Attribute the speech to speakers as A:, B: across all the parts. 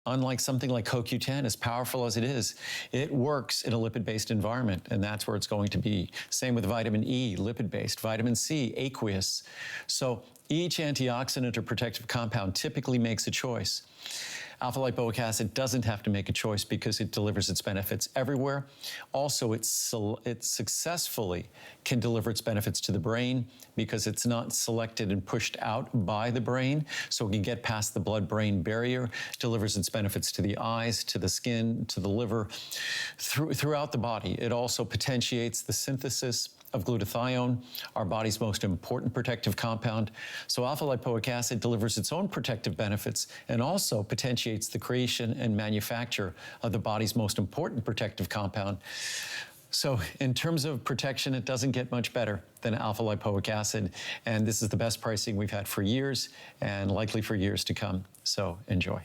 A: Unlike something like CoQ10, as powerful as it is, it works in a lipid-based environment, and that's where it's going to be. Same with vitamin E, lipid-based, vitamin C, aqueous. So each antioxidant or protective compound typically makes a choice. Alpha-lipoic acid doesn't have to make a choice because it delivers its benefits everywhere. Also, it successfully can deliver its benefits to the brain because it's not selected and pushed out by the brain, so it can get past the blood-brain barrier, delivers its benefits to the eyes, to the skin, to the liver, throughout the body. It also potentiates the synthesis of glutathione, our body's most important protective compound. So alpha-lipoic acid delivers its own protective benefits and also potentiates the creation and manufacture of the body's most important protective compound. So in terms of protection, it doesn't get much better than alpha-lipoic acid. And this is the best pricing we've had for years and likely for years to come. So enjoy.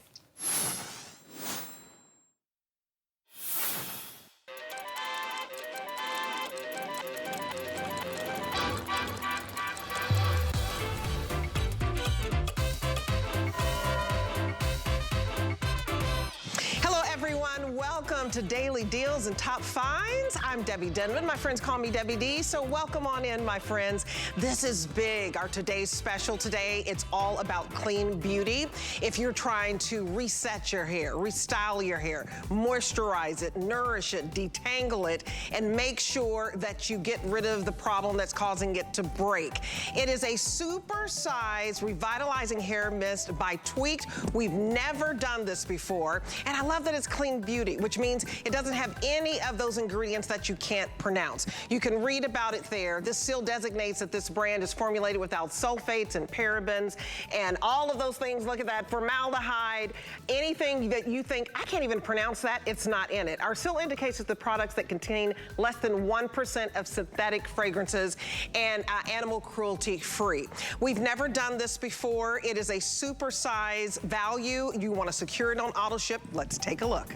B: To Daily Deals and Top Finds. I'm Debbie Denman. My friends call me Debbie D, so welcome on in, my friends. This is big. Our today's special today, it's all about clean beauty. If you're trying to reset your hair, restyle your hair, moisturize it, nourish it, detangle it, and make sure that you get rid of the problem that's causing it to break. It is a super-sized revitalizing hair mist by Tweaked. We've never done this before, and I love that it's clean beauty, which means it doesn't have any of those ingredients that you can't pronounce. You can read about it there. This seal designates that this brand is formulated without sulfates and parabens and all of those things. Look at that, formaldehyde, anything that you think, I can't even pronounce that, it's not in it. Our seal indicates that the products that contain less than 1% of synthetic fragrances and animal cruelty free. We've never done this before. It is a super size value. You want to secure it on auto ship. Let's take a look.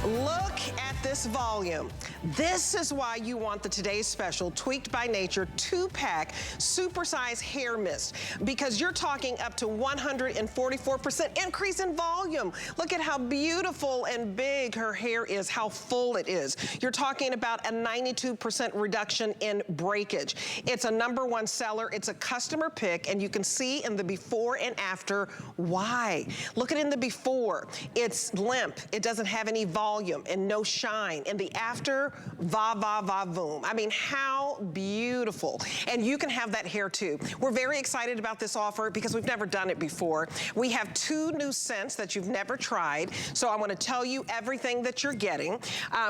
B: Look at this volume. This is why you want the Today's Special Tweaked by Nature 2-pack supersize hair mist, because you're talking up to 144% increase in volume. Look at how beautiful and big her hair is, how full it is. You're talking about a 92% reduction in breakage. It's a #1 seller. It's a customer pick, and you can see in the before and after why. Look at in the before. It's limp. It doesn't have any volume and no shine. In the after, va-va-va-voom. I mean, how beautiful. And you can have that hair too. We're very excited about this offer because we've never done it before. We have 2 new scents that you've never tried. So I want to tell you everything that you're getting.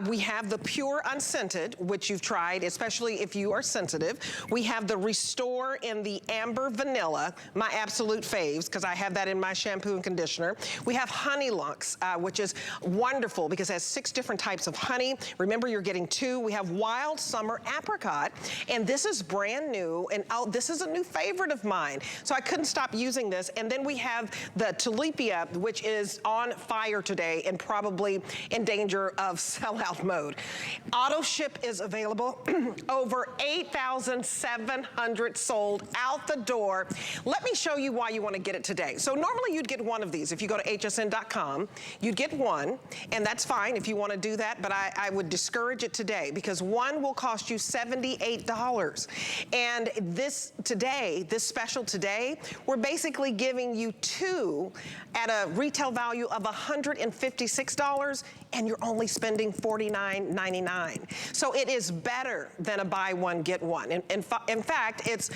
B: We have the Pure Unscented, which you've tried, especially if you are sensitive. We have the Restore in the Amber Vanilla, my absolute faves, because I have that in my shampoo and conditioner. We have Honey Lunks, which is wonderful because it has 6 different types of honey. Remember, you're getting 2. We have Wild Summer Apricot, and this is brand new, and this is a new favorite of mine, so I couldn't stop using this. And then we have the Tulipia, which is on fire today and probably in danger of sellout mode. Auto ship is available. Over 8,700 sold out the door. Let me show you why you want to get it today. So normally you'd get one of these. If you go to hsn.com, you'd get one, and that's fine if you want to do that, but I would discourage it today because one will cost you $78. And this special today, we're basically giving you 2 at a retail value of $156, and you're only spending $49.99. So it is better than a buy one, get one. In fact, it's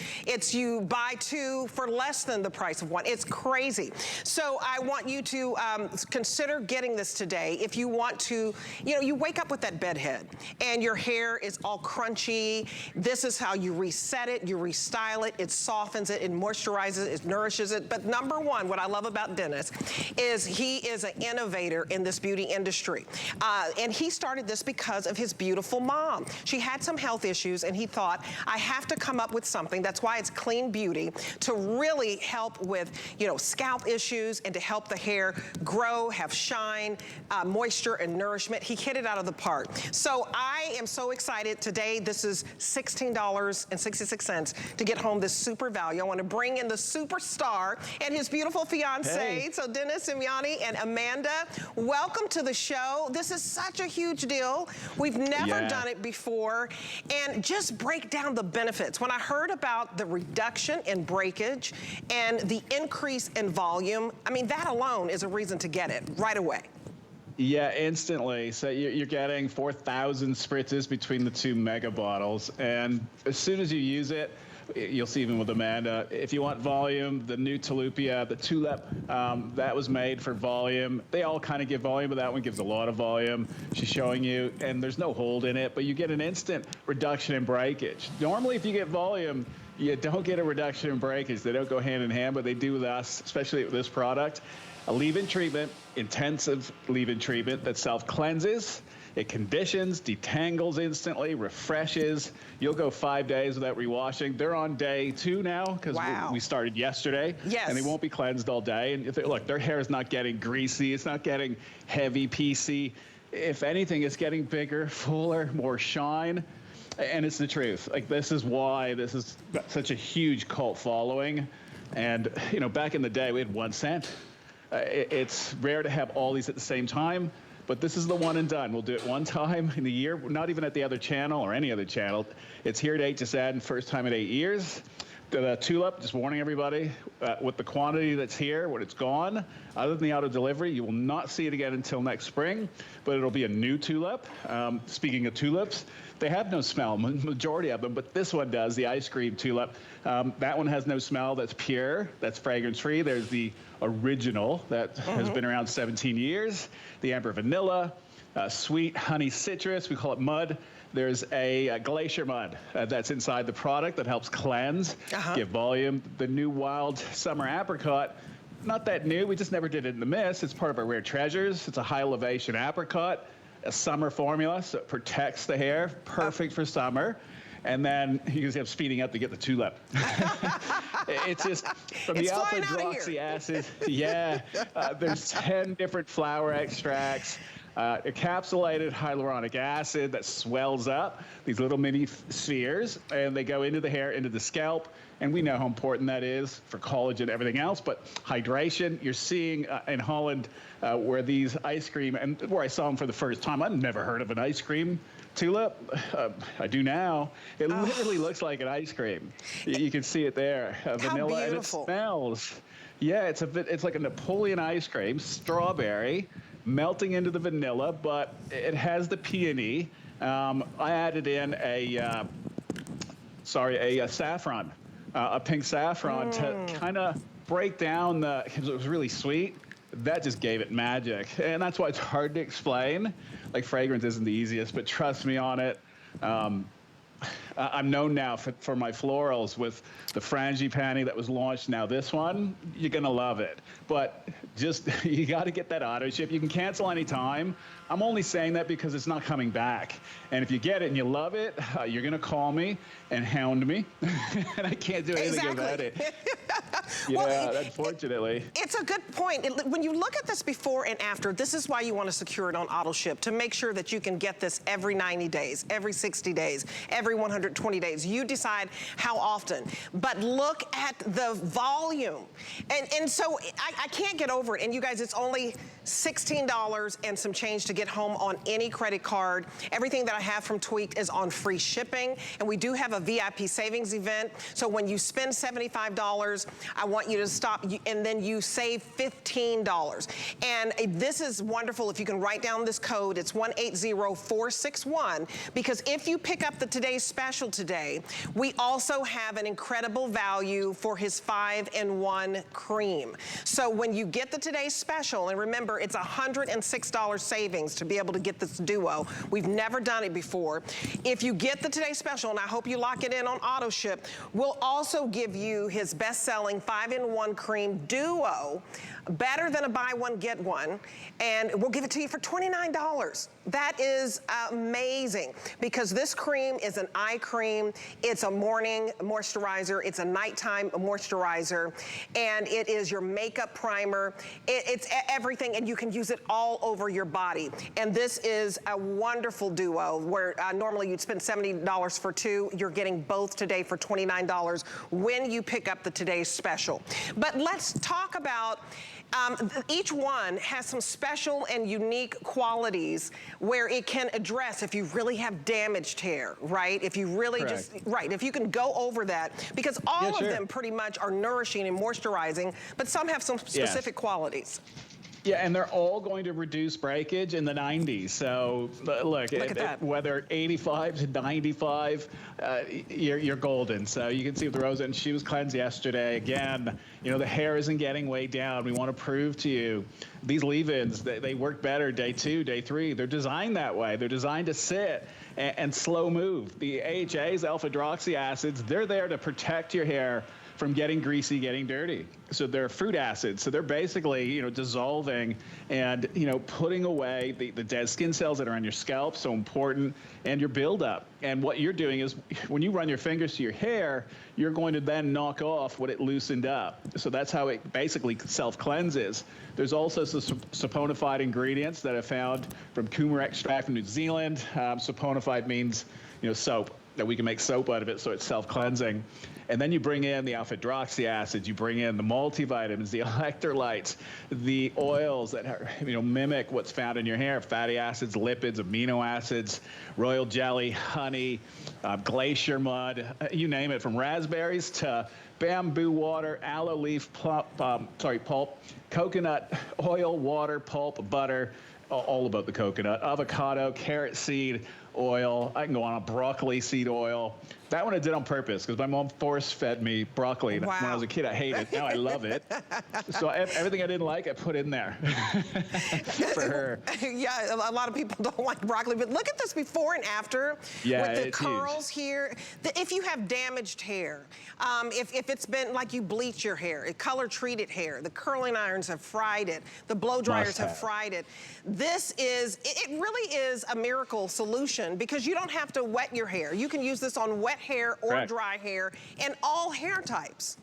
B: you buy 2 for less than the price of one. It's crazy. So I want you to consider getting this today. If you want to, you wake up with that bedhead and your hair is all crunchy. This is how you reset it, you restyle it, it softens it, it moisturizes it, it nourishes it. But #1, what I love about Dennis is he is an innovator in this beauty industry. And he started this because of his beautiful mom. She had some health issues, and he thought, I have to come up with something. That's why it's Clean Beauty, to really help with, you know, scalp issues and to help the hair grow, have shine, moisture, and nourishment. He hit it out of the park. So I am so excited today. This is $16.66 to get home this super value. I want to bring in the superstar and his beautiful fiance.
A: Hey.
B: So Dennis, Simeoni, and Amanda, welcome to the show. This is such a huge deal. We've never done it before. And just break down the benefits. When I heard about the reduction in breakage and the increase in volume, I mean, that alone is a reason to get it right away.
C: Yeah, instantly. So you're getting 4,000 spritzes between the 2 mega bottles. And as soon as you use it, you'll see even with Amanda, if you want volume, the new Tulipia, the tulip, that was made for volume. They all kind of give volume, but that one gives a lot of volume. She's showing you, and there's no hold in it, but you get an instant reduction in breakage. Normally, if you get volume, you don't get a reduction in breakage. They don't go hand in hand, but they do with us, especially with this product. A leave-in treatment, intensive leave-in treatment that self-cleanses. It conditions, detangles instantly, refreshes. You'll go 5 days without rewashing. They're on day 2 now because we started yesterday.
B: Yes.
C: And they won't be cleansed all day. And look, their hair is not getting greasy. It's not getting heavy, piecey. If anything, it's getting bigger, fuller, more shine. And it's the truth. Like, this is why this is such a huge cult following. And, you know, back in the day, we had 1 cent. It's rare to have all these at the same time, but this is the one and done. We'll do it one time in the year, not even at the other channel or any other channel. It's here at HSN, first time in 8 years. The tulip, just warning everybody, with the quantity that's here, when it's gone, other than the auto delivery, you will not see it again until next spring, but it'll be a new tulip. Speaking of tulips, they have no smell, majority of them, but this one does, the ice cream tulip. That one has no smell, that's pure, that's fragrance-free. There's the original that has been around 17 years, the amber vanilla, sweet honey citrus, we call it mud. There's a glacier mud that's inside the product that helps cleanse, give volume. The new wild summer apricot, not that new, we just never did it in the mist. It's part of our rare treasures. It's a high elevation apricot, a summer formula, so it protects the hair, perfect for summer. And then you just have speeding up to get the tulip. It's just from the alpha hydroxy acid. There's 10 different flower extracts. Encapsulated hyaluronic acid that swells up these little mini spheres, and they go into the hair, into the scalp, and we know how important that is for collagen and everything else. But hydration, you're seeing in Holland where these ice cream, and where I saw them for the first time, I've never heard of an ice cream tulip. I do now. It literally looks like an ice cream. You can see it there, vanilla, and it smells. Yeah, it's like a Napoleon ice cream, strawberry, melting into the vanilla, but it has the peony. I added in a saffron, a pink saffron to kind of break down because it was really sweet. That just gave it magic. And that's why it's hard to explain. Like, fragrance isn't the easiest, but trust me on it. I'm known now for my florals with the frangipani that was launched. Now this one, you're going to love it. But just, you got to get that auto ship. You can cancel anytime. I'm only saying that because it's not coming back. And if you get it and you love it, you're going to call me and hound me. And I can't do anything about it. Unfortunately.
B: It's a good point. When you look at this before and after, this is why you want to secure it on auto ship, to make sure that you can get this every 90 days, every 60 days, every 120 days. You decide how often. But look at the volume. And so I can't get over it. And you guys, it's only $16 and some change to get home on any credit card. Everything that I have from Tweaked is on free shipping. And we do have a VIP savings event. So when you spend $75, I want you to stop, and then you save $15. And this is wonderful. If you can write down this code, it's 180461, because if you pick up the Today's Special today, we also have an incredible value for his 5-in-1 cream. So when you get the Today's Special, and remember, it's $106 savings to be able to get this duo. We've never done it before. If you get the Today's Special, and I hope you lock it in on auto ship, we'll also give you his best-selling 5 5-in-1 cream duo, better than a buy one, get one, and we'll give it to you for $29. That is amazing, because this cream is an eye cream, it's a morning moisturizer, it's a nighttime moisturizer, and it is your makeup primer. It's everything, and you can use it all over your body. And this is a wonderful duo where normally you'd spend $70 for two. You're getting both today for $29 when you pick up the today's special. But let's talk about each one has some special and unique qualities where it can address if you really have damaged hair, right? If you really
C: Correct.
B: if you can go over that, because all
C: sure.
B: of them pretty much are nourishing and moisturizing, but some have some specific qualities.
C: Yeah, and they're all going to reduce breakage in the 90s. So look at that. Whether 85 to 95, you're golden. So you can see with the Rosa, and she was cleansed yesterday. Again, you know, the hair isn't getting way down. We want to prove to you these leave-ins, they work better day 2, day 3. They're designed that way. They're designed to sit and slow move. The AHAs, alpha-hydroxy acids, they're there to protect your hair from getting greasy, getting dirty. So they're fruit acids. So they're basically, you know, dissolving and, you know, putting away the dead skin cells that are on your scalp, so important, and your buildup. And what you're doing is when you run your fingers to your hair, you're going to then knock off what it loosened up. So that's how it basically self-cleanses. There's also some saponified ingredients that are found from coumarin extract from New Zealand. Saponified means, you know, soap, that we can make soap out of it, so it's self-cleansing. And then you bring in the alpha-hydroxy acids, you bring in the multivitamins, the electrolytes, the oils that are, you know, mimic what's found in your hair, fatty acids, lipids, amino acids, royal jelly, honey, glacier mud, you name it, from raspberries to bamboo water, aloe leaf pulp, coconut oil, water, pulp, butter, all about the coconut, avocado, carrot seed oil. I can go on a broccoli seed oil. That one I did on purpose because my mom force-fed me broccoli.
B: Wow.
C: When I was a kid, I hated it. Now I love it. So everything I didn't like, I put in there for her.
B: Yeah, a lot of people don't like broccoli, but look at this before and after
C: Yeah,
B: with the
C: it's
B: curls here. If you have damaged hair, if it's been like you bleach your hair, color-treated hair, the curling irons have fried it, the blow dryers have fried it. This is, it really is a miracle solution because you don't have to wet your hair. You can use this on wet hair or
C: Correct.
B: dry hair and all hair types.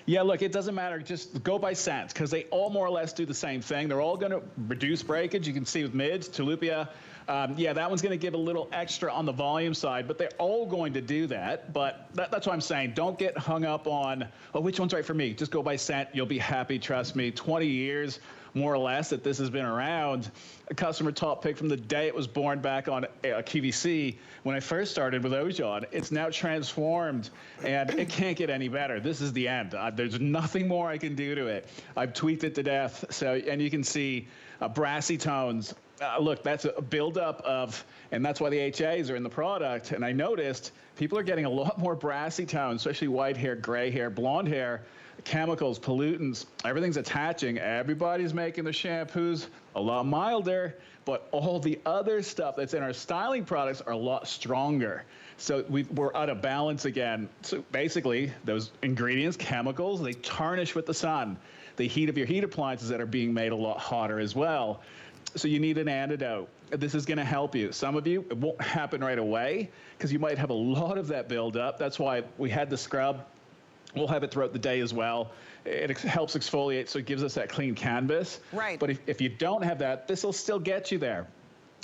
C: Yeah, look, it doesn't matter. Just go by scent because they all more or less do the same thing. They're all going to reduce breakage. You can see with mids, tulipia. Yeah, that one's going to give a little extra on the volume side, but they're all going to do that. But that's what I'm saying. Don't get hung up on, oh, which one's right for me? Just go by scent. You'll be happy. Trust me. 20 years, more or less, that this has been around. A customer top pick from the day it was born back on QVC. When I first started with Ojon, it's now transformed, and it can't get any better. This is the end. There's nothing more I can do to it. I've tweaked it to death. So, and you can see brassy tones. Look, that's a buildup of, and that's why the HAs are in the product. And I noticed people are getting a lot more brassy tones, especially white hair, gray hair, blonde hair, chemicals, pollutants, everything's attaching. Everybody's making the shampoos a lot milder, but all the other stuff that's in our styling products are a lot stronger. So we're out of balance again. So basically, those ingredients, chemicals, they tarnish with the sun. The heat of your heat appliances that are being made a lot hotter as well. So you need an antidote. This is going to help you. Some of you, it won't happen right away because you might have a lot of that buildup. That's why we had the scrub. We'll have it throughout the day as well. It helps exfoliate, so it gives us that clean canvas.
B: Right.
C: But if you don't have that, this will still get you there.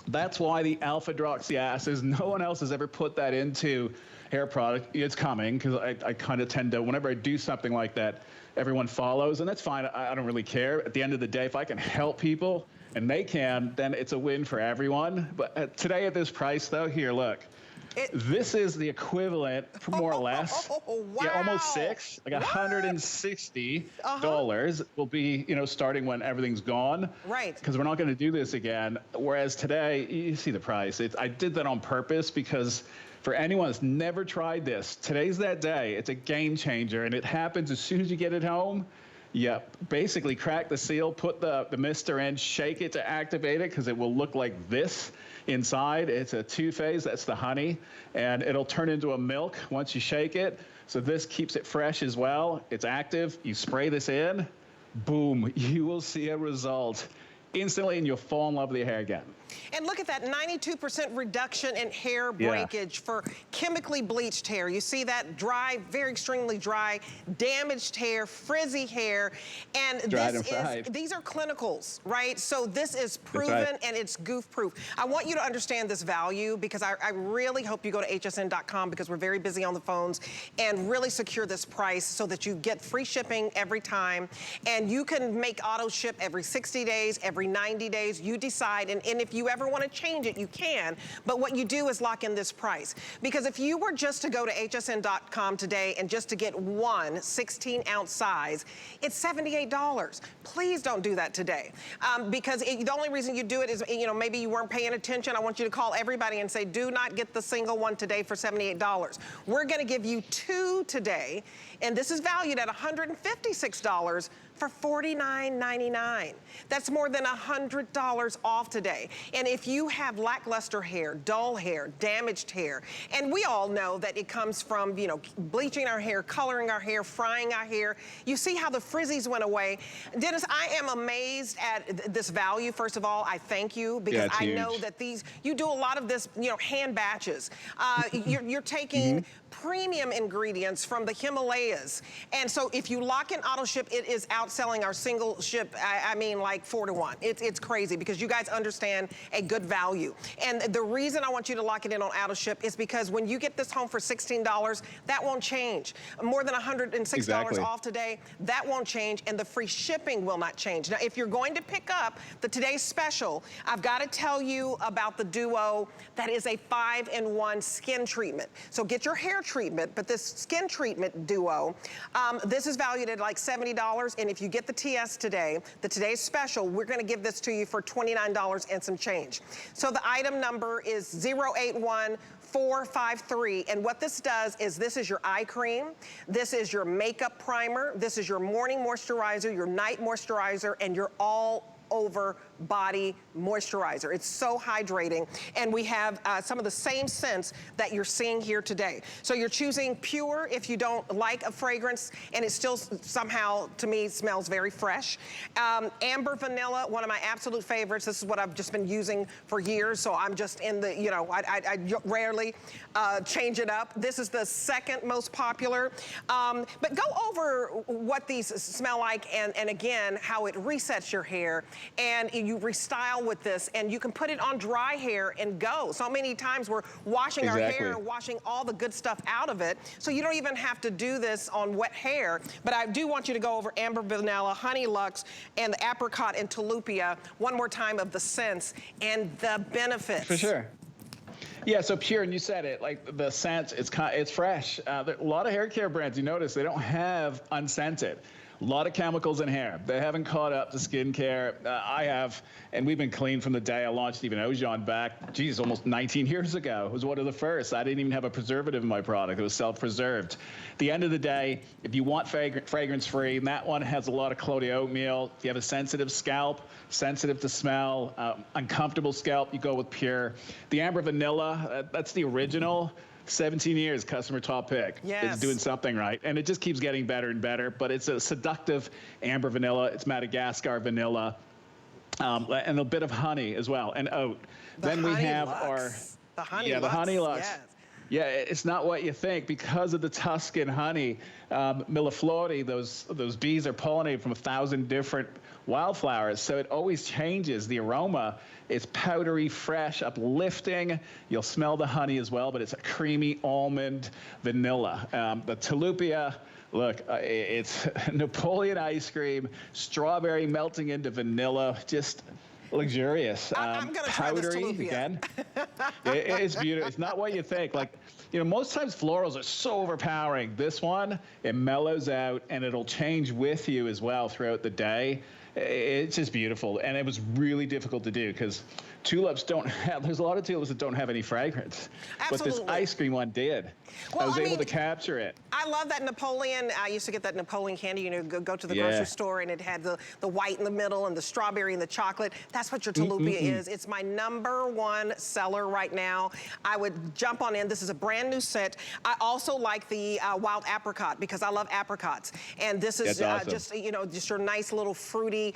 C: That's why the alpha-hydroxy acids, no one else has ever put that into hair product. It's coming because I kind of tend to, whenever I do something like that, everyone follows, and that's fine. I don't really care. At the end of the day, if I can help people and they can, then it's a win for everyone. But today at this price, though, here, look. This is the equivalent, more or less.
B: Wow.
C: Yeah, almost $6, like $160 will be, you know, starting when everything's gone.
B: Right.
C: Because we're not going to do this again. Whereas today, you see the price. I did that on purpose because for anyone that's never tried this, today's that day. It's a game changer, and it happens as soon as you get it home. Yeah, basically crack the seal, put the mister in, shake it to activate it because it will look like this. Inside, it's a two-phase, that's the honey, and it'll turn into a milk once you shake it. So this keeps it fresh as well. It's active. You spray this in, boom, you will see a result instantly, and you'll fall in love with your hair again.
B: And look at that 92% reduction in hair breakage for chemically bleached hair. You see that dry, very extremely dry, damaged hair, frizzy hair. And these are clinicals, right? So this is proven and it's goof proof. I want you to understand this value because I really hope you go to hsn.com because we're very busy on the phones and really secure this price so that you get free shipping every time. And you can make auto ship every 60 days, every 90 days. You decide. And if you ever want to change it, you can. But what you do is lock in this price. Because if you were just to go to hsn.com today and just to get one 16-ounce size, it's $78. Please don't do that today. Because the only reason you do it is, you know, maybe you weren't paying attention. I want you to call everybody and say, do not get the single one today for $78. We're going to give you two today, and this is valued at $156 for $49.99. That's more than $100 off today. And if you have lackluster hair, dull hair, damaged hair, and we all know that it comes from, you know, bleaching our hair, coloring our hair, frying our hair. You see how the frizzies went away. Dennis, I am amazed at this value. First of all, I thank you because I know that you do a lot of this, you know, hand batches. You're taking premium ingredients from the Himalayas. And so if you lock in auto ship, it is outselling our single ship, I mean like 4 to 1. It's crazy because you guys understand a good value. And the reason I want you to lock it in on auto ship is because when you get this home for $16, that won't change. More than $106 off today, that won't change, and the free shipping will not change. Now, if you're going to pick up the today's special, I've got to tell you about the duo that is a 5-in-1 skin treatment. So get your hair treatment, but this skin treatment duo, this is valued at like $70, and if you get the TS today, the today's special, we're gonna give this to you for $29 and some change. So the item number is 081453, and what this does is this is your eye cream, this is your makeup primer, this is your morning moisturizer, your night moisturizer, and your all over body moisturizer. It's so hydrating, and we have some of the same scents that you're seeing here today. So you're choosing pure if you don't like a fragrance, and it still somehow, to me, smells very fresh. Amber vanilla, one of my absolute favorites. This is what I've just been using for years, so I'm just in the, you know, I rarely change it up. This is the second most popular. But go over what these smell like, and again, how it resets your hair, and you restyle with this, and you can put it on dry hair and go. So many times we're washing our hair, washing all the good stuff out of it, so you don't even have to do this on wet hair. But I do want you to go over Amber Vanilla, Honey Lux, and the Apricot and Tulipia one more time of the scents and the benefits.
C: For sure. Yeah, so pure, and you said it, like the scent, it's fresh. A lot of hair care brands, you notice, they don't have unscented. A lot of chemicals in hair. They haven't caught up to skincare. I have, and we've been clean from the day I launched even Ojon back, geez, almost 19 years ago. It was one of the first. I didn't even have a preservative in my product. It was self-preserved. At the end of the day, if you want fragrance-free, and that one has a lot of cloudy oatmeal. If you have a sensitive scalp, sensitive to smell, uncomfortable scalp, you go with pure. The Amber Vanilla, that's the original. 17 years, customer top pick.
B: Yes.
C: It's doing something right. And it just keeps getting better and better, but it's a seductive amber vanilla. It's Madagascar vanilla, and a bit of honey as well, and oat. Then we have
B: the Honey Lux.
C: The Honey Lux.
B: Yes.
C: Yeah, it's not what you think because of the Tuscan honey. Milleflori, those bees are pollinated from 1,000 different wildflowers, so it always changes. The aroma is powdery, fresh, uplifting. You'll smell the honey as well, but it's a creamy almond vanilla. The Tulipia, look, it's Napoleon ice cream, strawberry melting into vanilla, just luxurious.
B: I'm gonna try this
C: powdery
B: Tulipia.
C: again. It's beautiful. It's not what you think. Like, you know, most times florals are so overpowering. This one, it mellows out, and it'll change with you as well throughout the day. It's just beautiful, and it was really difficult to do because tulips don't have, there's a lot of tulips that don't have any fragrance.
B: Absolutely.
C: But this ice cream one did.
B: Well,
C: I was able
B: mean,
C: to capture it.
B: I love that Napoleon. I used to get that Napoleon candy. You know, go to the grocery store and it had the white in the middle and the strawberry and the chocolate. That's what your tilapia is. It's my #1 seller right now. I would jump on in. This is a brand new scent. I also like the wild apricot because I love apricots. And this is
C: awesome.
B: just, you know, just your nice little fruity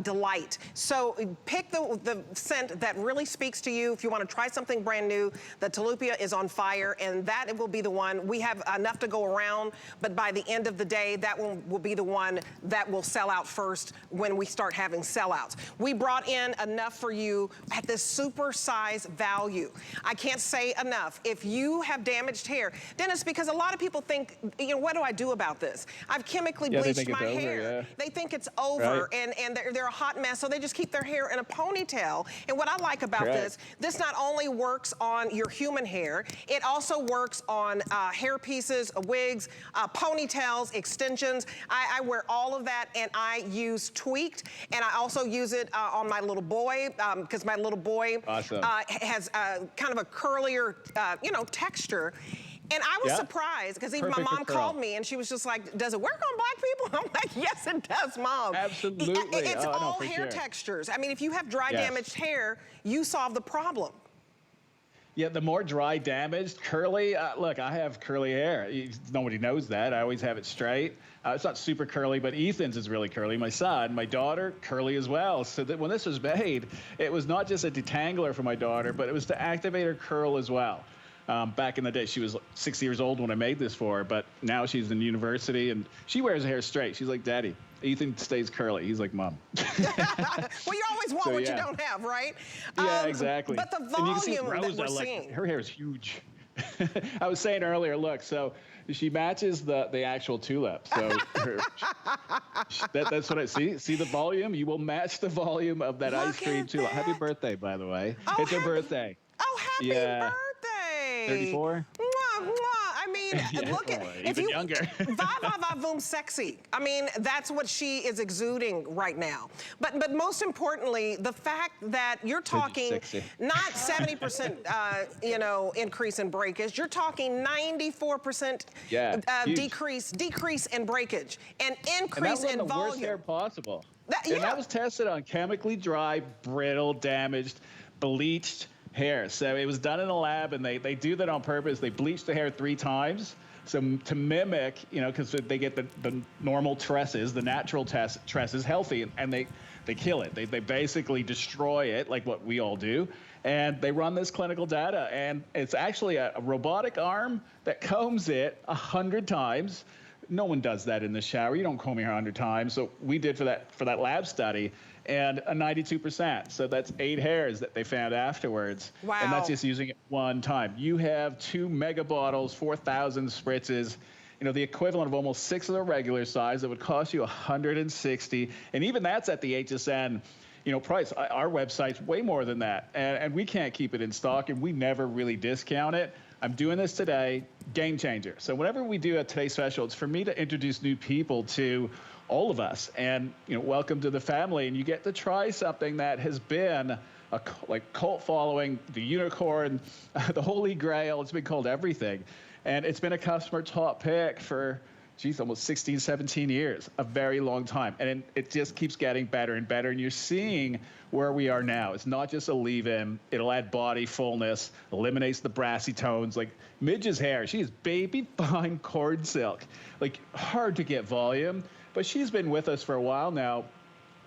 B: delight. So pick the scent that really speaks to you. If you want to try something brand new, the tilapia is on fire, and that will be the one. We have enough to go around, but by the end of the day, that one will be the one that will sell out first when we start having sellouts. We brought in enough for you at this super size value. I can't say enough. If you have damaged hair, Dennis, because a lot of people think, you know, what do I do about this? I've chemically bleached my hair. They think it's over, and they're a hot mess, so they just keep their hair in a ponytail. And what I like about this not only works on your human hair, it also works on hair pieces, wigs, ponytails, extensions. I wear all of that, and I use Tweaked, and I also use it on my little boy, because my little boy has kind of a curlier, you know, texture. And I was surprised, because even my mom called me and she was just like, does it work on black people? I'm like, yes, it does, Mom.
C: Absolutely.
B: It's all hair textures. I mean, if you have dry, damaged hair, you solve the problem.
C: Yeah, the more dry, damaged, curly. Look, I have curly hair. Nobody knows that. I always have it straight. It's not super curly, but Ethan's is really curly. My son, my daughter, curly as well. So that when this was made, it was not just a detangler for my daughter, but it was to activate her curl as well. Back in the day, she was 6 years old when I made this for her, but now she's in university and she wears her hair straight. She's like, Daddy, Ethan stays curly. He's like, Mom.
B: Well, you always want what you don't have, right?
C: Yeah, exactly.
B: But the volume that we're seeing.
C: Her hair is huge. I was saying earlier, look, so she matches the actual tulip. So that's what I see. See the volume? You will match the volume of that ice cream tulip. Happy birthday, by the way. It's her birthday.
B: Oh, happy birthday.
C: 34?
B: Mwah, mwah. I mean, look at
C: even younger.
B: Voom sexy. I mean, that's what she is exuding right now. But most importantly, the fact that you're talking not 70% you know, increase in breakage, you're talking 94% decrease in breakage and increase in volume.
C: And that was the worst hair possible. And that was tested on chemically dry, brittle, damaged, bleached hair. So it was done in a lab, and they do that on purpose. They bleach the hair 3 times. So to mimic, you know, because they get the normal tresses, the natural tresses healthy, and they kill it. They basically destroy it like what we all do. And they run this clinical data, and it's actually a robotic arm that combs it 100 times. No one does that in the shower. You don't comb your hair 100 times. So we did for that lab study, and a 92%. So that's 8 hairs that they found afterwards.
B: Wow.
C: And that's just using it 1 time. You have 2 mega bottles, 4,000 spritzes, you know, the equivalent of almost 6 of the regular size. That would cost you $160. And even that's at the HSN, you know, price. Our website's way more than that. And we can't keep it in stock, and we never really discount it. I'm doing this today, game changer. So whenever we do a Today Special, it's for me to introduce new people to all of us, and you know, welcome to the family. And you get to try something that has been a cult following, the unicorn, the holy grail. It's been called everything, and it's been a customer top pick for, geez, almost 16, 17 years, a very long time. And it just keeps getting better and better. And you're seeing where we are now. It's not just a leave-in. It'll add body fullness, eliminates the brassy tones. Like Midge's hair, she is baby fine corn silk. Like hard to get volume, but she's been with us for a while now.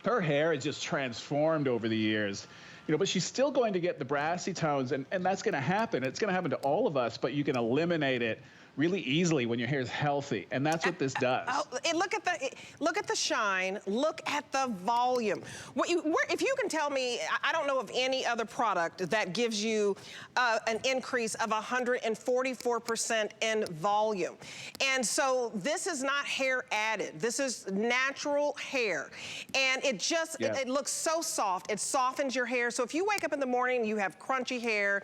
C: Her hair has just transformed over the years. You know, but she's still going to get the brassy tones, and that's going to happen. It's going to happen to all of us, but you can eliminate it really easily when your hair is healthy, and that's what this does.
B: And look at the shine. Look at the volume. If you can tell me, I don't know of any other product that gives you an increase of 144% in volume. And so this is not hair added. This is natural hair, and it just it looks so soft. It softens your hair. So if you wake up in the morning, you have crunchy hair,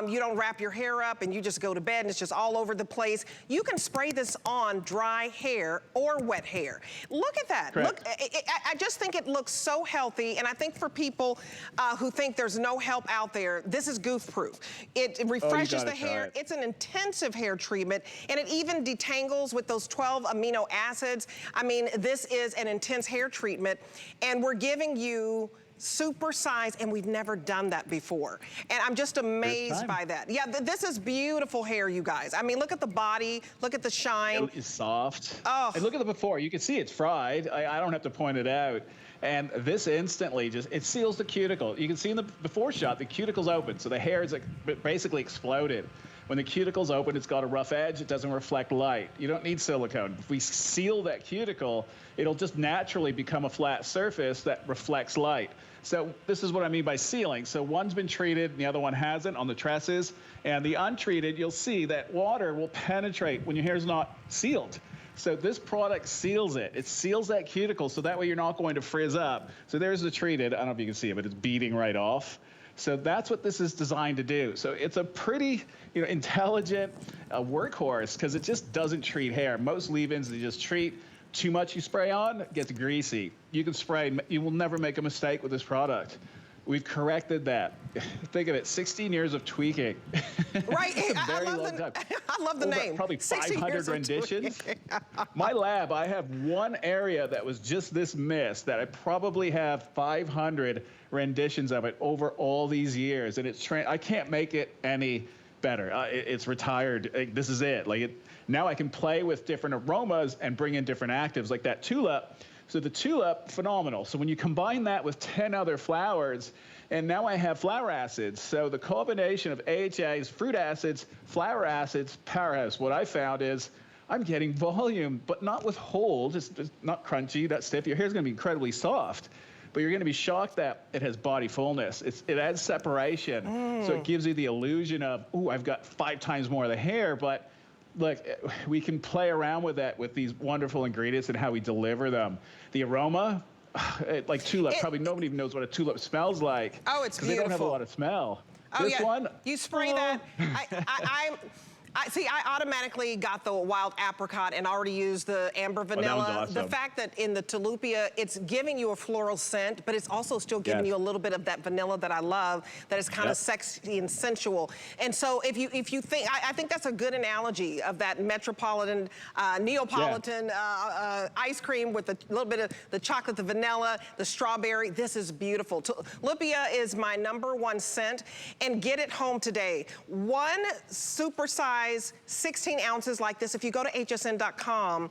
B: you don't wrap your hair up, and you just go to bed, and it's just all over the place. place. You can spray this on dry hair or wet hair. Look at that.
C: Correct.
B: Look, I just think it looks so healthy, and I think for people who think there's no help out there, this is goof proof. It refreshes the hair. It's an intensive hair treatment, and it even detangles with those 12 amino acids. I mean, this is an intense hair treatment, and we're giving you super size, and we've never done that before. And I'm just amazed by that. Yeah, this is beautiful hair, you guys. I mean, look at the body, look at the shine.
C: It's soft.
B: Oh.
C: And look at the before. You can see it's fried. I don't have to point it out. And this instantly it seals the cuticle. You can see in the before shot, the cuticle's open. So the hair is basically exploded. When the cuticle's open, it's got a rough edge. It doesn't reflect light. You don't need silicone. If we seal that cuticle, it'll just naturally become a flat surface that reflects light. So this is what I mean by sealing. So one's been treated and the other one hasn't on the tresses. And the untreated, you'll see that water will penetrate when your hair's not sealed. So this product seals it. It seals that cuticle so that way you're not going to frizz up. So there's the treated. I don't know if you can see it, but it's beading right off. So that's what this is designed to do. So it's a pretty, intelligent workhorse because it just doesn't treat hair. Most leave-ins, they just treat. Too much you spray on, it gets greasy. You can spray, you will never make a mistake with this product. We've corrected that. Think of it, 16 years of tweaking.
B: Right,
C: Very long time.
B: I love the name.
C: Probably 500 renditions. My lab, I have one area that was just this mist that I probably have 500 renditions of it over all these years. And I can't make it any better. It's retired. This is it. Now I can play with different aromas and bring in different actives like that tulip. So the tulip, phenomenal. So when you combine that with 10 other flowers, and now I have flower acids. So the combination of AHAs, fruit acids, flower acids, powerhouse. What I found is I'm getting volume, but not with hold. It's not crunchy, not stiff. Your hair's going to be incredibly soft. But you're going to be shocked that it has body fullness. It adds separation. So it gives you the illusion of, ooh, I've got 5 times more of the hair. But look, we can play around with that with these wonderful ingredients and how we deliver them. The aroma, like tulip, probably nobody even knows what a tulip smells like.
B: Oh, it's beautiful. Because they don't
C: have a lot of smell.
B: Oh,
C: this one,
B: you spray that. See, I automatically got the wild apricot and already used the amber vanilla.
C: That was awesome.
B: The fact that in the Tulupia, it's giving you a floral scent, but it's also still giving you a little bit of that vanilla that I love, that is kind of sexy and sensual. And so if you think, I think that's a good analogy of that metropolitan, Neapolitan ice cream with a little bit of the chocolate, the vanilla, the strawberry. This is beautiful. Tulupia is my #1 scent, and get it home today. One supersized 16 ounces like this, if you go to hsn.com,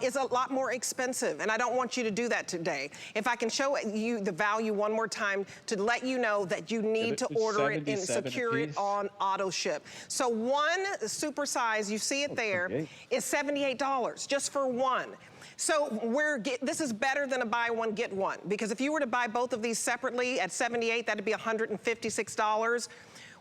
B: is a lot more expensive, and I don't want you to do that today. If I can show you the value one more time to let you know that you need to order it and secure it on auto ship. So one supersize, you see it there, is $78 just for one. So this is better than a buy one, get one, because if you were to buy both of these separately at $78, that'd be $156.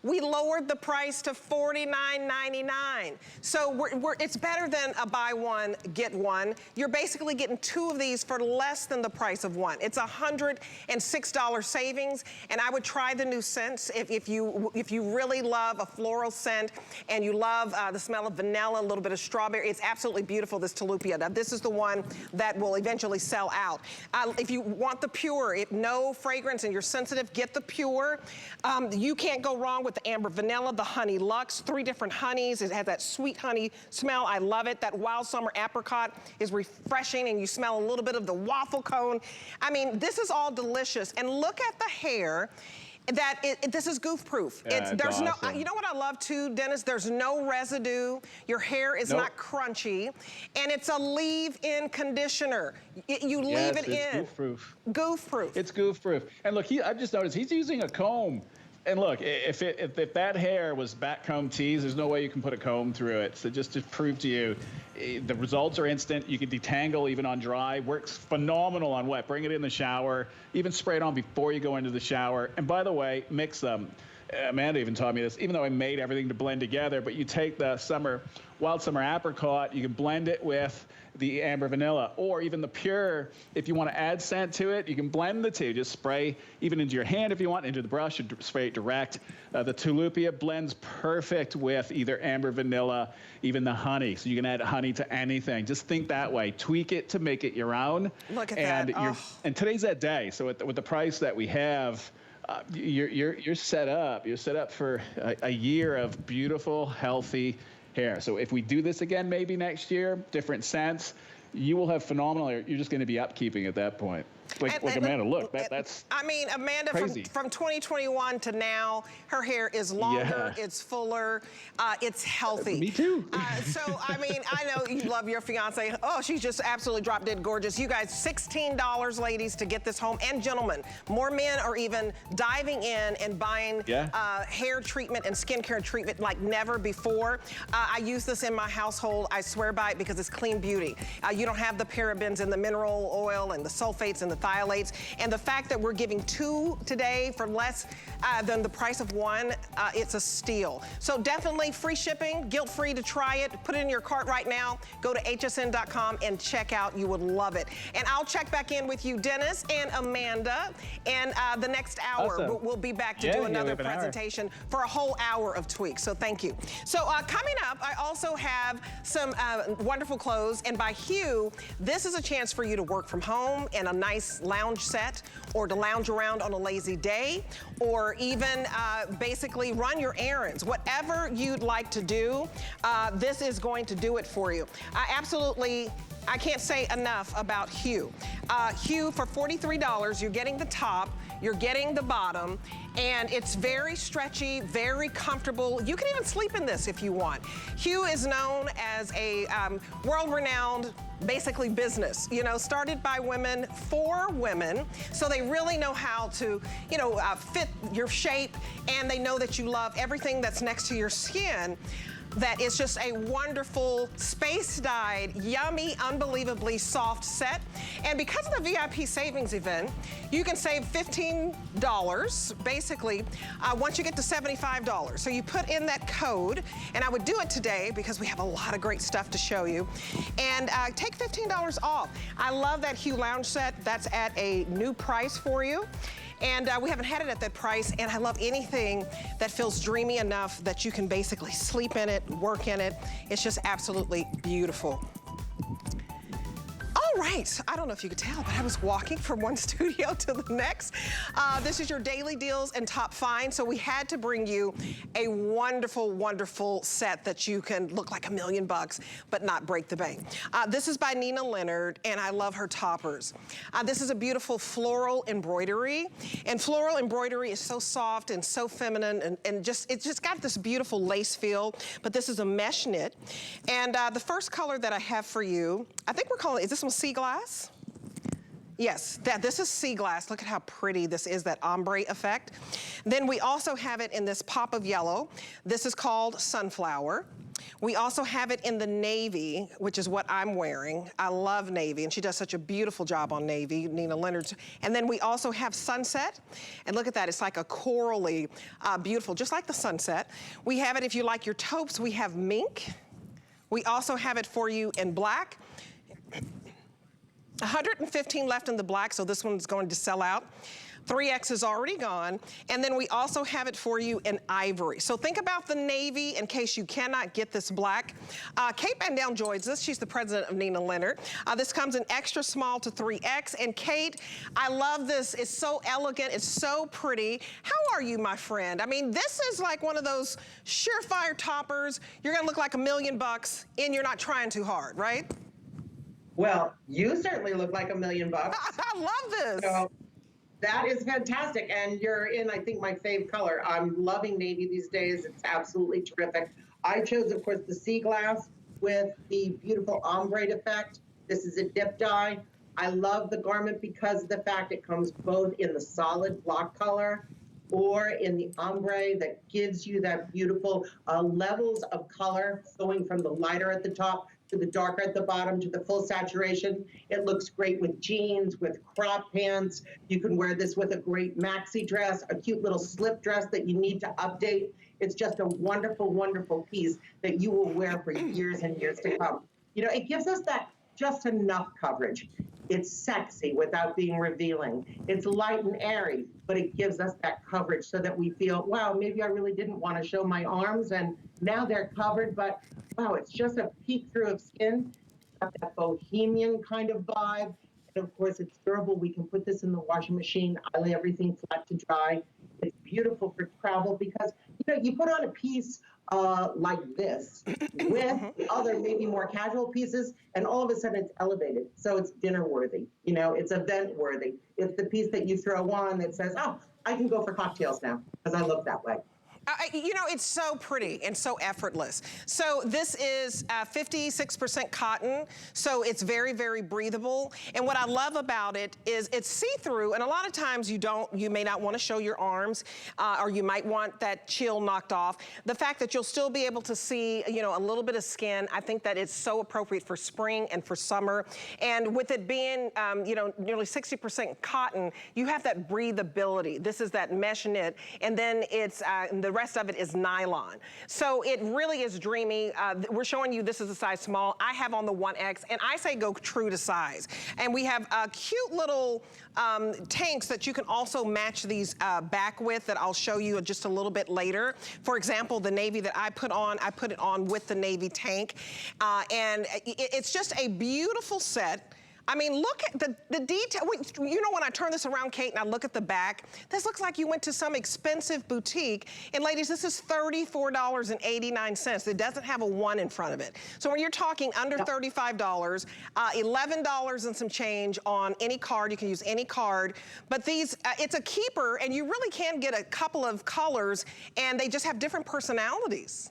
B: We lowered the price to $49.99. So it's better than a buy one, get one. You're basically getting 2 of these for less than the price of one. It's $106 savings, and I would try the new scents if you really love a floral scent and you love the smell of vanilla, a little bit of strawberry. It's absolutely beautiful, this Tulupia. Now, this is the one that will eventually sell out. If you want the pure, no fragrance and you're sensitive, get the pure. You can't go wrong with the amber vanilla, the honey luxe, 3 different honeys. It has that sweet honey smell. I love it. That wild summer apricot is refreshing, and you smell a little bit of the waffle cone. I mean, this is all delicious. And look at the hair. This is goof proof. There's awesome. You know what I love too, Dennis? There's no residue. Your hair is not crunchy, and it's a leave-in conditioner. You leave it in.
C: Goof proof.
B: Goof proof.
C: It's goof proof. And look, I've just noticed he's using a comb. And look, if that hair was back comb teased, there's no way you can put a comb through it. So just to prove to you, the results are instant. You can detangle even on dry. Works phenomenal on wet. Bring it in the shower. Even spray it on before you go into the shower. And by the way, mix them. Amanda even taught me this, even though I made everything to blend together, but you take the wild summer apricot, you can blend it with the amber vanilla, or even the pure. If you want to add scent to it, you can blend the two. Just spray even into your hand if you want, into the brush, or spray it direct. The tulipia blends perfect with either amber vanilla, even the honey. So you can add honey to anything. Just think that way. Tweak it to make it your own.
B: Look at that. Oh.
C: And today's that day. So with the price that we have, you're set up. You're set up for a year of beautiful, healthy hair. So if we do this again, maybe next year, different scents, you will have phenomenal hair. You're just going to be upkeeping at that point. Like Amanda, look, that's
B: I mean, Amanda,
C: crazy.
B: From 2021 to now, her hair is longer, it's fuller, it's healthy.
C: Me too.
B: So, I mean, I know you love your fiance. Oh, she's just absolutely drop dead gorgeous. You guys, $16, ladies, to get this home. And gentlemen, more men are even diving in and buying hair treatment and skincare treatment like never before. I use this in my household. I swear by it because it's clean beauty. You don't have the parabens and the mineral oil and the sulfates and the phthalates, and the fact that we're giving 2 today for less than the price of 1, it's a steal. So definitely free shipping, guilt-free to try it. Put it in your cart right now. Go to hsn.com and check out. You would love it. And I'll check back in with you, Dennis and Amanda, and the next hour
C: awesome.
B: we'll be back to do another presentation for a whole hour of tweaks. So thank you. So coming up, I also have some wonderful clothes, and by Hue, this is a chance for you to work from home in a nice lounge set, or to lounge around on a lazy day, or even basically run your errands. Whatever you'd like to do, this is going to do it for you. I can't say enough about Hue. Hue, for $43, you're getting the top, you're getting the bottom, and it's very stretchy, very comfortable. You can even sleep in this if you want. Hue is known as a world-renowned, basically business, started by women for women. So they really know how to, fit your shape, and they know that you love everything that's next to your skin. That is just a wonderful, space-dyed, yummy, unbelievably soft set. And because of the VIP savings event, you can save $15, basically, once you get to $75. So you put in that code, and I would do it today because we have a lot of great stuff to show you, and take $15 off. I love that Hue Lounge set. That's at a new price for you. And we haven't had it at that price, and I love anything that feels dreamy enough that you can basically sleep in it, work in it. It's just absolutely beautiful. All right, I don't know if you could tell, but I was walking from one studio to the next. This is your daily deals and top finds, so we had to bring you a wonderful, wonderful set that you can look like $1 million, but not break the bank. This is by Nina Leonard, and I love her toppers. This is a beautiful floral embroidery, and floral embroidery is so soft and so feminine, and it's just got this beautiful lace feel, but this is a mesh knit. And the first color that I have for you, I think we're calling, is this one sea glass? Yes, this is sea glass. Look at how pretty this is, that ombre effect. Then we also have it in this pop of yellow. This is called sunflower. We also have it in the navy, which is what I'm wearing. I love navy, and she does such a beautiful job on navy, Nina Leonard. And then we also have sunset, and look at that, it's like a corally, beautiful, just like the sunset. We have it, if you like your taupes, we have mink. We also have it for you in black. 115 left in the black, so this one's going to sell out. 3X is already gone. And then we also have it for you in ivory. So think about the navy in case you cannot get this black. Kate Van Down joins us. She's the president of Nina Leonard. This comes in extra small to 3X. And Kate, I love this. It's so elegant. It's so pretty. How are you, my friend? I mean, this is like one of those surefire toppers. You're gonna look like $1 million and you're not trying too hard, right?
D: Well, you certainly look like $1 million.
B: I love this.
D: So that is fantastic. And you're in, I think, my fave color. I'm loving navy these days. It's absolutely terrific. I chose, of course, the sea glass with the beautiful ombre effect. This is a dip dye. I love the garment because of the fact it comes both in the solid block color or in the ombre that gives you that beautiful levels of color going from the lighter at the top to the darker at the bottom to the full saturation. It looks great with jeans, with crop pants. You can wear this with a great maxi dress, a cute little slip dress that you need to update. It's just a wonderful, wonderful piece that you will wear for years and years to come. You know, it gives us that just enough coverage. It's sexy without being revealing. It's light and airy, but it gives us that coverage so that we feel, wow, maybe I really didn't want to show my arms and now they're covered, but wow, it's just a peek through of skin. It's got that bohemian kind of vibe. And of course, it's durable. We can put this in the washing machine. I lay everything flat to dry. It's beautiful for travel because, you know, you put on a piece like this with other maybe more casual pieces, and all of a sudden it's elevated. So it's dinner worthy, you know, it's event worthy. It's the piece that you throw on that says, oh, I can go for cocktails now because I look that way.
B: You know, it's so pretty and so effortless. So this is 56% cotton, so it's very, very breathable. And what I love about it is it's see-through, and a lot of times you may not want to show your arms, or you might want that chill knocked off. The fact that you'll still be able to see, you know, a little bit of skin, I think that it's so appropriate for spring and for summer. And with it being, you know, nearly 60% cotton, you have that breathability. This is that mesh knit, and then it's the rest of it is nylon. So it really is dreamy. We're showing you this is a size small. I have on the 1X, and I say go true to size. And we have cute little tanks that you can also match these back with that I'll show you just a little bit later. For example, the navy that I put it on with the navy tank. And it's just a beautiful set. I mean, look at the detail. You know, when I turn this around, Kate, and I look at the back, this looks like you went to some expensive boutique. And ladies, this is $34.89. It doesn't have a 1 in front of it. So when you're talking under $35, $11 and some change on any card, you can use any card. But these, it's a keeper, and you really can get a couple of colors, and they just have different personalities.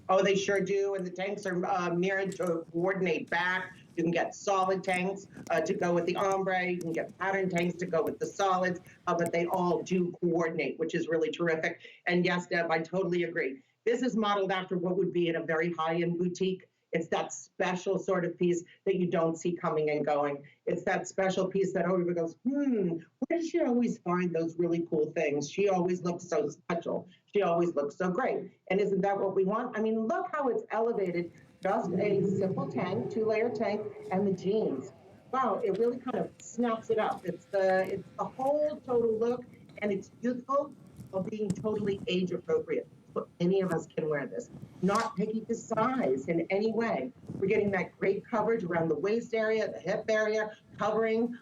D: Oh, they sure do. And the tanks are mirrored to coordinate back. You can get solid tanks to go with the ombre. You can get pattern tanks to go with the solids, but they all do coordinate, which is really terrific. And yes, Deb, I totally agree. This is modeled after what would be in a very high-end boutique. It's that special sort of piece that you don't see coming and going. It's that special piece that everybody goes, where does she always find those really cool things? She always looks so special. She always looks so great. And isn't that what we want? I mean, look how it's elevated. Just a simple tank, 2-layer tank, and the jeans. Wow, it really kind of snaps it up. It's the whole total look, and it's youthful while being totally age appropriate. So any of us can wear this. Not picky to size in any way. We're getting that great coverage around the waist area, the hip area, covering,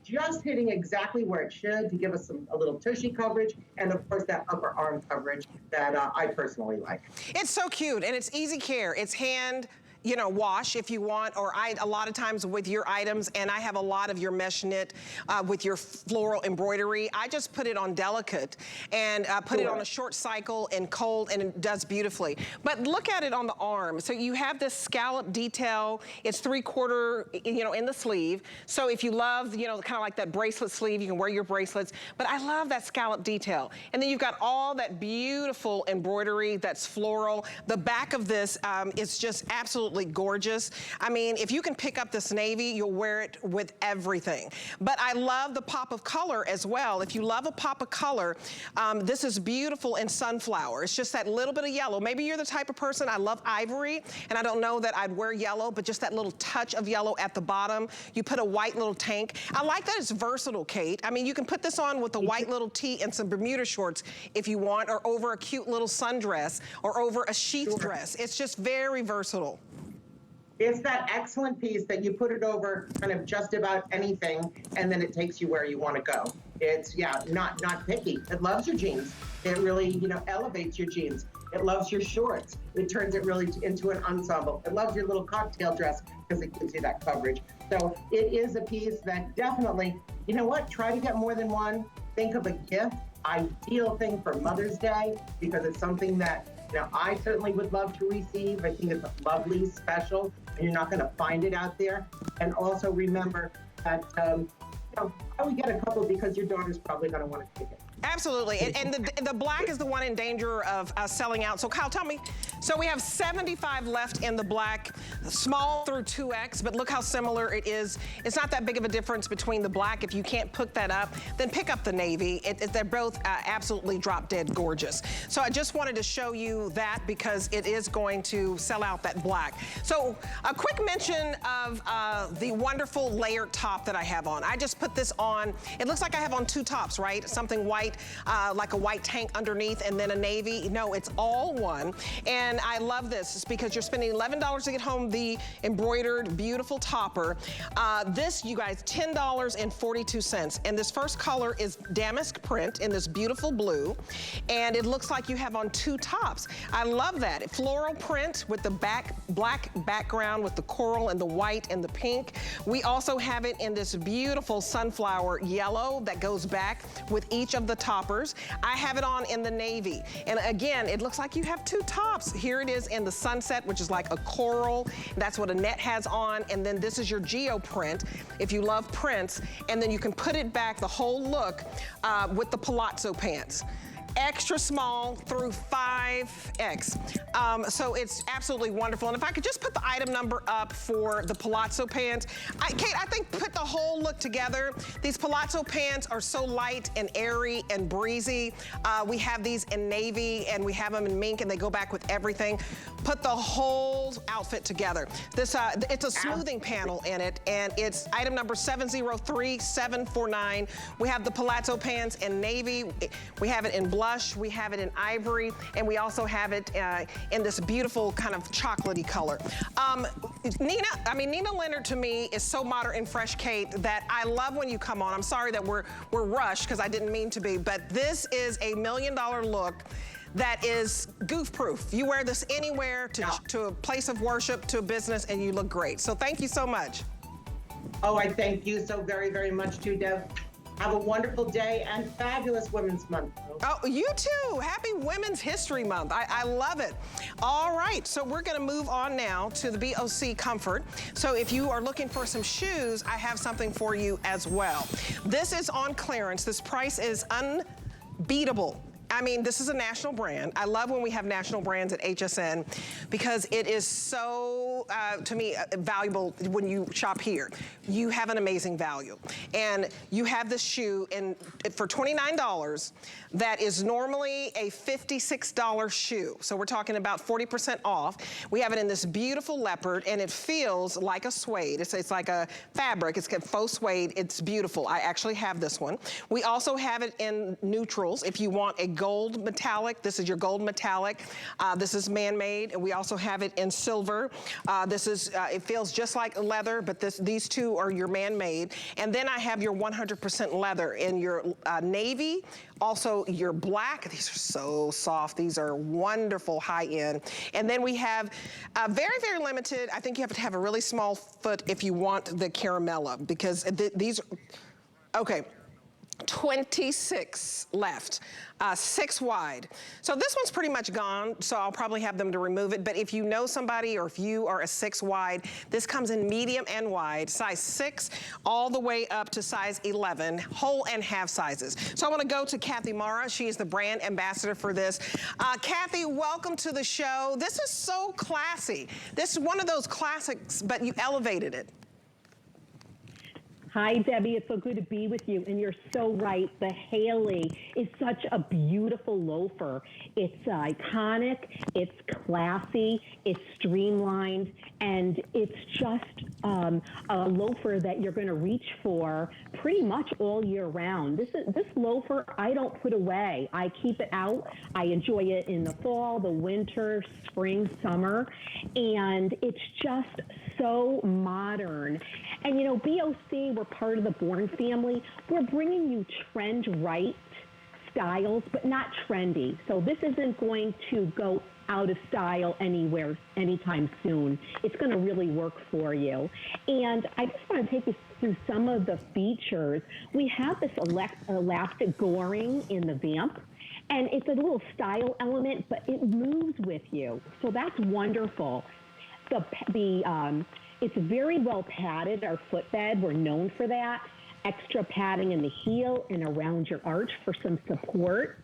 D: just hitting exactly where it should to give us a little tushy coverage, and of course that upper arm coverage that I personally like.
B: It's so cute, and it's easy care. It's hand, you know, wash if you want, or a lot of times with your items, and I have a lot of your mesh knit with your floral embroidery. I just put it on delicate and put it on a short cycle and cold, and it does beautifully. But look at it on the arm. So you have this scallop detail. It's 3/4, you know, in the sleeve. So if you love, you know, kind of like that bracelet sleeve, you can wear your bracelets. But I love that scallop detail. And then you've got all that beautiful embroidery that's floral. The back of this is just absolutely gorgeous. I mean, if you can pick up this navy, you'll wear it with everything. But I love the pop of color as well. If you love a pop of color, this is beautiful in sunflower. It's just that little bit of yellow. Maybe you're the type of person, I love ivory, and I don't know that I'd wear yellow, but just that little touch of yellow at the bottom. You put a white little tank. I like that it's versatile, Kate. I mean, you can put this on with a white little tee and some Bermuda shorts if you want, or over a cute little sundress, or over a sheath dress. It's just very versatile.
D: It's that excellent piece that you put it over kind of just about anything, and then it takes you where you want to go. It's, yeah, not picky. It loves your jeans. It really, you know, elevates your jeans. It loves your shorts. It turns it really into an ensemble. It loves your little cocktail dress because it gives you that coverage. So it is a piece that definitely, you know what, try to get more than one. Think of a gift. Ideal thing for Mother's Day, because it's something that, you know, I certainly would love to receive. I think it's lovely, special, and you're not going to find it out there. And also remember that, you know, I would get a couple because your daughter's probably going to want to take it.
B: Absolutely, and the black is the one in danger of selling out. So Kyle, tell me, so we have 75 left in the black, small through 2X, but look how similar it is. It's not that big of a difference between the black. If you can't pick that up, then pick up the navy. They're both absolutely drop dead gorgeous. So I just wanted to show you that because it is going to sell out that black. So a quick mention of the wonderful layered top that I have on. I just put this on. It looks like I have on two tops, right? Something white, like a white tank underneath, and then a navy. No, it's all one. And I love this. It's because you're spending $11 to get home the embroidered, beautiful topper. This, you guys, $10.42. And this first color is damask print in this beautiful blue. And it looks like you have on two tops. I love that. Floral print with the black background with the coral and the white and the pink. We also have it in this beautiful sunflower yellow that goes back with each of the toppers. I have it on in the navy. And again, it looks like you have two tops. Here it is in the sunset, which is like a coral. That's what Annette has on. And then this is your geo print, if you love prints. And then you can put it back, the whole look, with the palazzo pants. Extra small through 5X. So it's absolutely wonderful. And if I could just put the item number up for the palazzo pants. Kate, I think put the whole look together. These palazzo pants are so light and airy and breezy. We have these in navy and we have them in mink and they go back with everything. Put the whole outfit together. This, it's a smoothing panel in it and it's item number 703749. We have the palazzo pants in navy. We have it in blush, we have it in ivory, and we also have it in this beautiful kind of chocolatey color. Nina Leonard to me is so modern and fresh, Kate, that I love when you come on. I'm sorry that we're rushed because I didn't mean to be, but this is a $1 million look that is goof-proof. You wear this anywhere, to a place of worship, to a business, and you look great. So thank you so much.
D: Oh, I thank you so very, very much too, Deb. Have a wonderful day and fabulous Women's Month.
B: Oh, you too. Happy Women's History Month. I love it. All right, so we're gonna move on now to the BOC Comfort. So if you are looking for some shoes, I have something for you as well. This is on clearance. This price is unbeatable. I mean, this is a national brand. I love when we have national brands at HSN because it is so, to me, valuable when you shop here. You have an amazing value. And you have this shoe for $29 that is normally a $56 shoe. So we're talking about 40% off. We have it in this beautiful leopard and it feels like a suede. It's like a fabric. It's got faux suede. It's beautiful. I actually have this one. We also have it in neutrals. If you want a gold metallic, this is your gold metallic. This is man-made, and we also have it in silver. This is, it feels just like leather, but these two are your man-made. And then I have your 100% leather in your navy, also your black. These are so soft. These are wonderful high-end. And then we have very, very limited. I think you have to have a really small foot if you want the caramella because these, okay. 26 left, 6 wide. So this one's pretty much gone, so I'll probably have them to remove it. But if you know somebody or if you are a 6 wide, this comes in medium and wide, size 6 all the way up to size 11, whole and half sizes. So I want to go to Kathy Mara. She is the brand ambassador for this. Kathy, welcome to the show. This is so classy. This is one of those classics, but you elevated it.
E: Hi, Debbie. It's so good to be with you. And you're so right. The Haley is such a beautiful loafer. It's iconic. It's classy. It's streamlined. And it's just a loafer that you're going to reach for pretty much all year round. This loafer, I don't put away. I keep it out. I enjoy it in the fall, the winter, spring, summer. And it's just so modern. And, you know, BOC, we're part of the Bourne family. We're bringing you trend-right styles, but not trendy. So this isn't going to go out of style anywhere anytime soon. It's going to really work for you. And I just want to take you through some of the features. We have this elastic goring in the vamp. And it's a little style element, but it moves with you. So that's wonderful. It's very well padded, our footbed. We're known for that. extra padding in the heel and around your arch for some support.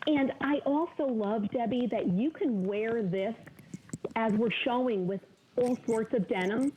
E: And I also love, Debbie, that you can wear this, as we're showing, with all sorts of denim,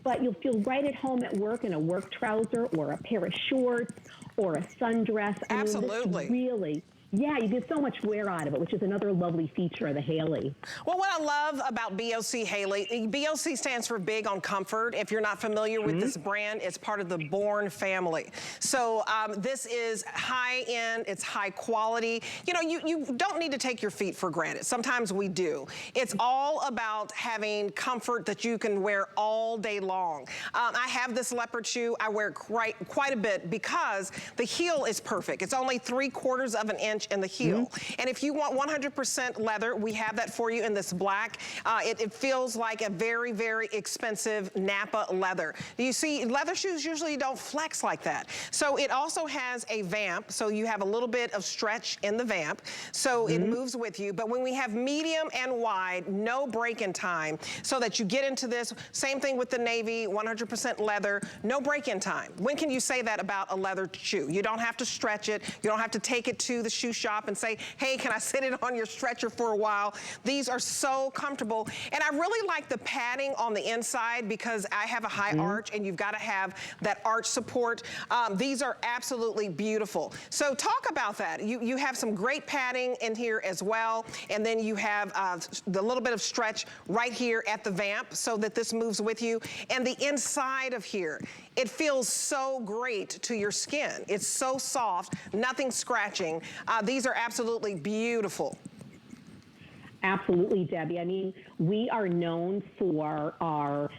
E: but you'll feel right at home at work in a work trouser or a pair of shorts or a sundress.
B: Absolutely.
E: I mean, this really, yeah, you get so much wear out of it, which is another lovely feature of the Haley.
B: Well, what I love about BOC Haley, BOC stands for Big on Comfort. If you're not familiar with this brand, it's part of the Bourne family. So this is high end, it's high quality. You know, you don't need to take your feet for granted. Sometimes we do. It's all about having comfort that you can wear all day long. I have this leopard shoe. I wear quite a bit because the heel is perfect. It's only 3/4 of an inch in the heel. And if you want 100% leather, we have that for you in this black. It feels like a very, very expensive Napa leather. Do you see, leather shoes usually don't flex like that. So it also has a vamp, so you have a little bit of stretch in the vamp, so it moves with you. But when we have medium and wide, no break-in time, so that you get into this, same thing with the navy, 100% leather, no break-in time. When can you say that about a leather shoe? You don't have to stretch it. You don't have to take it to the shoe shop and say, hey, can I sit it on your stretcher for a while? These are so comfortable. And I really like the padding on the inside because I have a high arch and you've got to have that arch support. These are absolutely beautiful. So talk about that. You have some great padding in here as well. And then you have the little bit of stretch right here at the vamp so that this moves with you. And the inside of here, it feels so great to your skin. It's so soft, nothing scratching. These are absolutely beautiful.
E: Absolutely, Debbie. I mean, we are known for our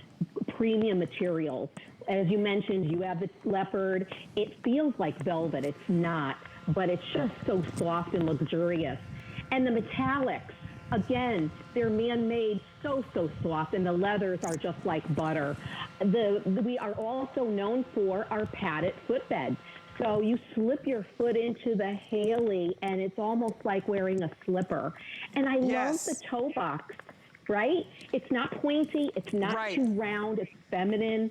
E: premium materials. As you mentioned, you have the leopard. It feels like velvet. It's not, but it's just so soft and luxurious. And the metallics, again, they're man-made, so soft, and the leathers are just like butter. We are also known for our padded footbed. So you slip your foot into the Haley, and it's almost like wearing a slipper. And I love the toe box, right? It's not pointy. It's not too round. It's feminine.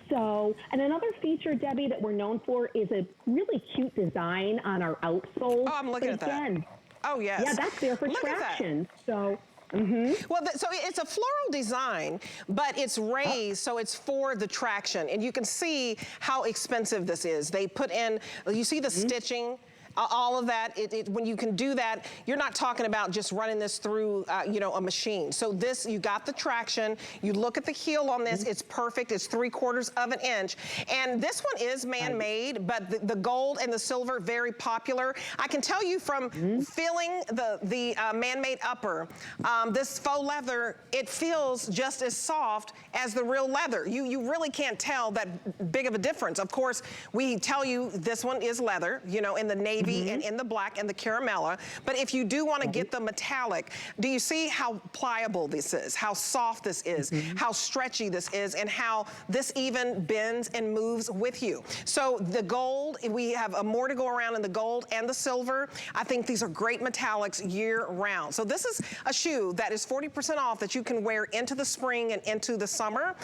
E: So, and another feature, Debbie, that we're known for is a really cute design on our outsole.
B: Oh, I'm looking at that. Oh, yes.
E: Yeah, that's there for traction. So.
B: Well, so it's a floral design, but it's raised, so it's for the traction. And you can see how expensive this is. They put in, you see the stitching? All of that, when you can do that, you're not talking about just running this through, you know, a machine. So this, you got the traction. You look at the heel on this, it's perfect. It's 3/4 of an inch. And this one is man-made, but the gold and the silver, very popular. I can tell you from feeling the man-made upper, this faux leather, it feels just as soft as the real leather. You really can't tell that big of a difference. Of course, we tell you this one is leather, you know, in the navy and in the black and the caramella. But if you do want to get the metallic, do you see how pliable this is, how soft this is, how stretchy this is, and how this even bends and moves with you? So the gold, we have more to go around in the gold and the silver. I think these are great metallics year round. So this is a shoe that is 40% off that you can wear into the spring and into the summer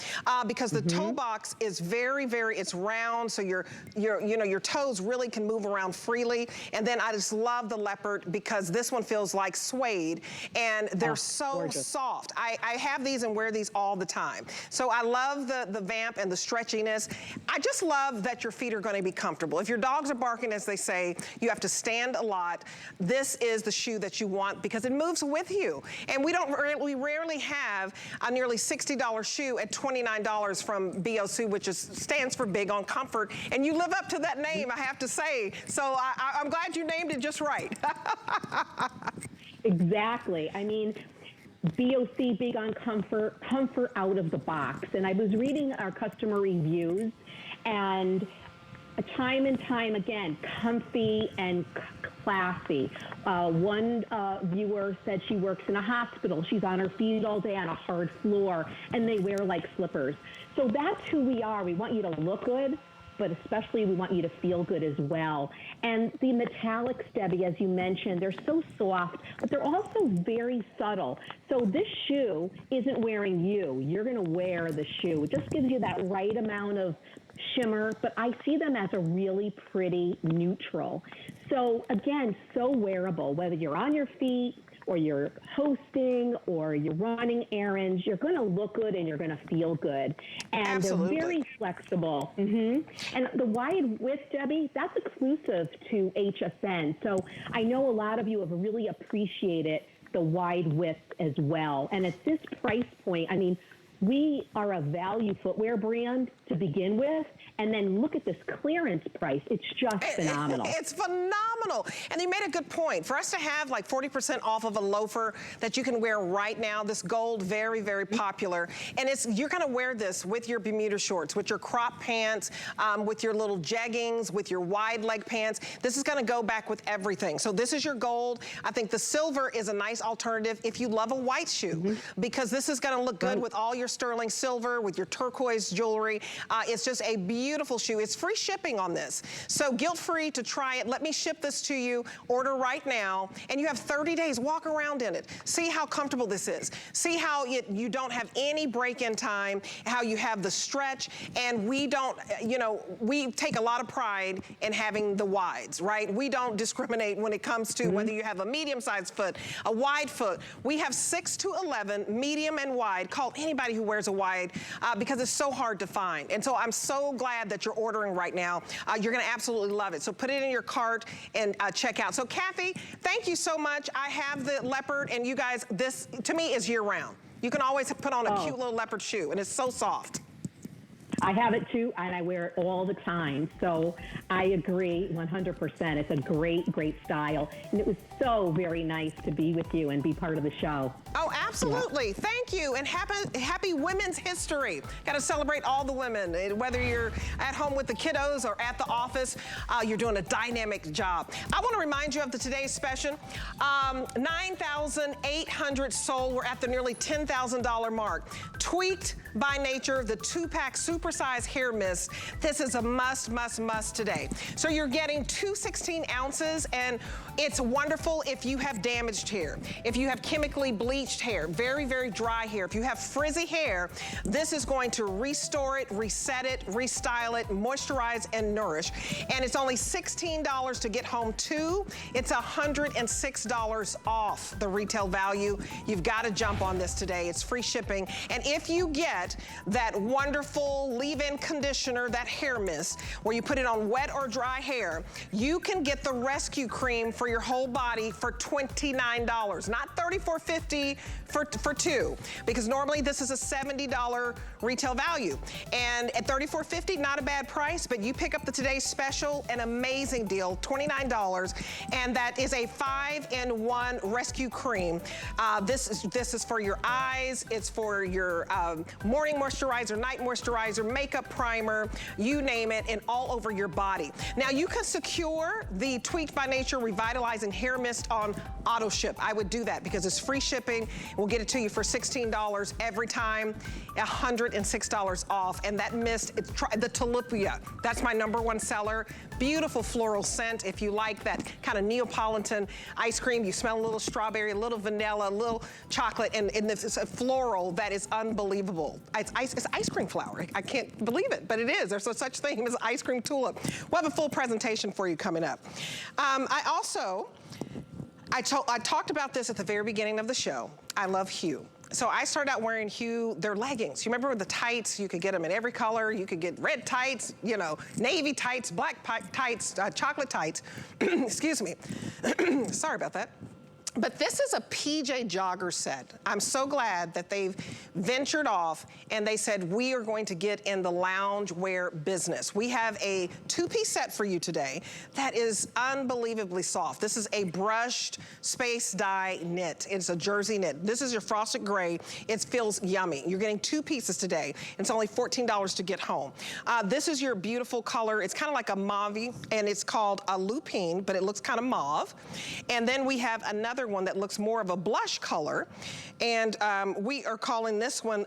B: because the toe box is very, it's round, so your toes really can move around freely. And then I just love the leopard because this one feels like suede and they're so soft. I have these and wear these all the time. So I love the vamp and the stretchiness. I just love that your feet are going to be comfortable. If your dogs are barking, as they say, you have to stand a lot. This is the shoe that you want because it moves with you. And we rarely have a nearly $60 shoe at $29 from BOC, which stands for Big on Comfort. And you live up to that name, I have to say. So I'm glad you named it just right.
E: Exactly. I mean, BOC, Big on Comfort, comfort out of the box. And I was reading our customer reviews, and time and time again, comfy and classy. One viewer said she works in a hospital. She's on her feet all day on a hard floor, and they wear like slippers. So that's who we are. We want you to look good, but especially we want you to feel good as well. And the metallics, Debbie, as you mentioned, they're so soft, but they're also very subtle. So this shoe isn't wearing you. You're going to wear the shoe. It just gives you that right amount of shimmer, but I see them as a really pretty neutral. So again, so wearable, whether you're on your feet or you're hosting or you're running errands, you're going to look good and you're going to feel good. And
B: Absolutely.
E: they're very flexible. And the wide width, Debbie, that's exclusive to HSN. So I know a lot of you have really appreciated the wide width as well. And at this price point, I mean, we are a value footwear brand to begin with, and then look at this clearance price. It's just phenomenal.
B: It's phenomenal. And you made a good point. For us to have like 40% off of a loafer that you can wear right now, this gold, very, very popular. And you're gonna wear this with your Bermuda shorts, with your crop pants, with your little jeggings, with your wide leg pants. This is gonna go back with everything. So this is your gold. I think the silver is a nice alternative if you love a white shoe, because this is gonna look good with all your sterling silver, with your turquoise jewelry. It's just a beautiful shoe. It's free shipping on this. So guilt-free to try it. Let me ship this to you. Order right now. And you have 30 days. Walk around in it. See how comfortable this is. See how you don't have any break-in time, how you have the stretch. And we don't, you know, we take a lot of pride in having the wides, right? We don't discriminate when it comes to whether you have a medium-sized foot, a wide foot. We have 6 to 11, medium and wide. Call anybody who wears a wide because it's so hard to find. And so I'm so glad that you're ordering right now. You're gonna absolutely love it. So put it in your cart and check out. So Kathy, thank you so much. I have the leopard, and you guys, this to me is year round. You can always put on a cute little leopard shoe, and it's so soft.
E: I have it too, and I wear it all the time. So I agree 100%. It's a great, great style. And it was so very nice to be with you and be part of the show.
B: Oh, absolutely. Yeah. Thank you. And happy Women's History. Got to celebrate all the women. Whether you're at home with the kiddos or at the office, you're doing a dynamic job. I want to remind you of the today's special. 9,800 sold. We're at the nearly $10,000 mark. Tweaked by Nature, the 2-pack supersize hair mist. This is a must, must, must today. So you're getting 2 16 ounces, and it's wonderful if you have damaged hair, if you have chemically bleached hair, very, very dry hair, if you have frizzy hair, this is going to restore it, reset it, restyle it, moisturize, and nourish. And it's only $16 to get home too. It's $106 off the retail value. You've got to jump on this today. It's free shipping. And if you get that wonderful leave-in conditioner, that hair mist, where you put it on wet or dry hair, you can get the rescue cream for your whole body for $29, not $34.50 for two, because normally this is a $70 retail value. And at $34.50, not a bad price, but you pick up the today's special, an amazing deal, $29, and that is a 5-in-1 rescue cream. This is for your eyes, it's for your morning moisturizer, night moisturizer, makeup primer, you name it, and all over your body. Now you can secure the Tweaked by Nature Revitalizing Hair Mist on auto ship. I would do that because it's free shipping. We'll get it to you for $16 every time, $106 off. And that mist, it's the Tulipia. That's my #1 seller. Beautiful floral scent. If you like that kind of Neapolitan ice cream, you smell a little strawberry, a little vanilla, a little chocolate, and it's a floral that is unbelievable. It's ice cream flower. I can't believe it, but it is. There's no such thing as ice cream tulip. We'll have a full presentation for you coming up. I talked about this at the very beginning of the show. I love Hue. So I started out wearing Hue, their leggings. You remember the tights? You could get them in every color. You could get red tights, you know, navy tights, black tights, chocolate tights. Excuse me. Sorry about that. But this is a PJ jogger set. I'm so glad that they've ventured off and they said, we are going to get in the lounge wear business. We have a 2-piece set for you today that is unbelievably soft. This is a brushed space dye knit. It's a jersey knit. This is your frosted gray. It feels yummy. You're getting 2 pieces today. It's only $14 to get home. This is your beautiful color. It's kind of like a mauve, and it's called a lupine, but it looks kind of mauve. And then we have another another one that looks more of a blush color. And we are calling this one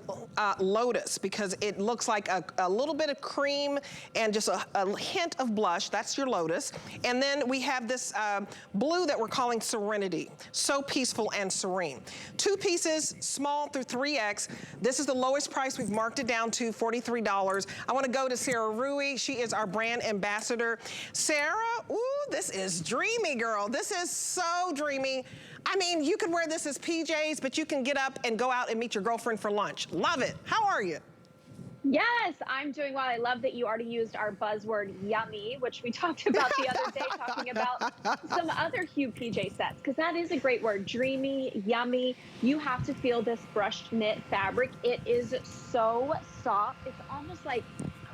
B: Lotus because it looks like a little bit of cream and just a hint of blush. That's your Lotus. And then we have this blue that we're calling Serenity. So peaceful and serene. 2 pieces, small through 3X. This is the lowest price. We've marked it down to $43. I want to go to Sarah Rui. She is our brand ambassador. Sarah, ooh, this is dreamy, girl. This is so dreamy. I mean, you could wear this as PJs, but you can get up and go out and meet your girlfriend for lunch. Love it. How are you?
F: Yes, I'm doing well. I love that you already used our buzzword yummy, which we talked about the other day, talking about some other hue PJ sets, because that is a great word. Dreamy, yummy. You have to feel this brushed knit fabric. It is so soft. It's almost like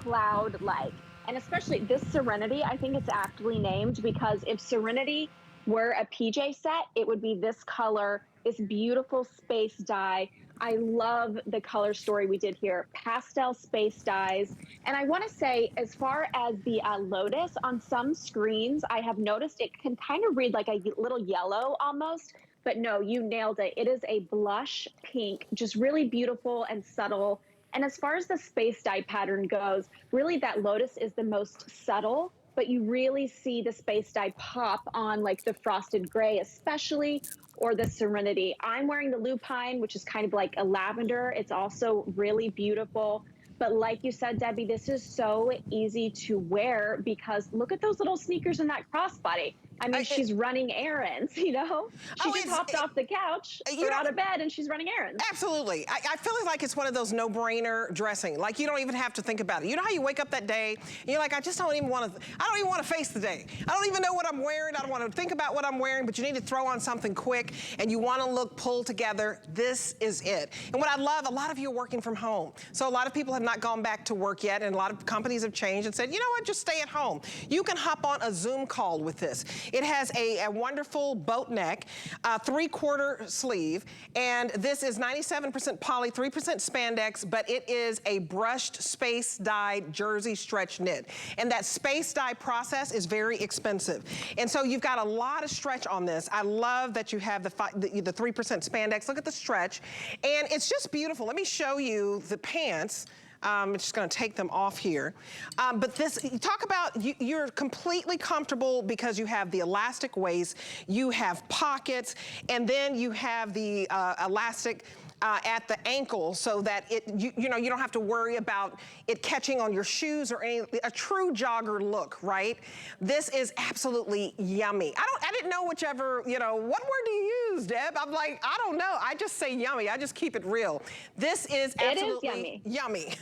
F: cloud-like. And especially this Serenity, I think it's aptly named because if Serenity were a PJ set, it would be this color, this beautiful space dye. I love the color story we did here. Pastel space dyes. And I want to say, as far as the Lotus, on some screens, I have noticed it can kind of read like a little yellow almost. But no, you nailed it. It is a blush pink, just really beautiful and subtle. And as far as the space dye pattern goes, really that Lotus is the most subtle, but you really see the space dye pop on like the frosted gray especially, or the Serenity. I'm wearing the lupine, which is kind of like a lavender. It's also really beautiful. But like you said, Debbie, this is so easy to wear because look at those little sneakers in that crossbody. I mean, she's running errands, you know? She just hopped off the couch, or out of bed, and she's running errands.
B: Absolutely. I feel like it's one of those no-brainer dressing. Like, you don't even have to think about it. You know how you wake up that day, and you're like, I don't even want to face the day. I don't even know what I'm wearing. I don't want to think about what I'm wearing, but you need to throw on something quick, and you want to look pulled together. This is it. And what I love, a lot of you are working from home. So a lot of people have not gone back to work yet, and a lot of companies have changed and said, you know what, just stay at home. You can hop on a Zoom call with this. It has a wonderful boat neck, 3/4 sleeve, and this is 97% poly, 3% spandex, but it is a brushed space dyed jersey stretch knit. And that space dye process is very expensive. And so you've got a lot of stretch on this. I love that you have the 3% spandex. Look at the stretch. And it's just beautiful. Let me show you the pants. I'm just gonna take them off here. But this, you talk about, you're completely comfortable because you have the elastic waist, you have pockets, and then you have the elastic at the ankle so that you don't have to worry about it catching on your shoes or a true jogger look, right? This is absolutely yummy. I didn't know whichever, what word do you use, Deb? I'm like, I don't know. I just say yummy. I just keep it real. This is absolutely yummy.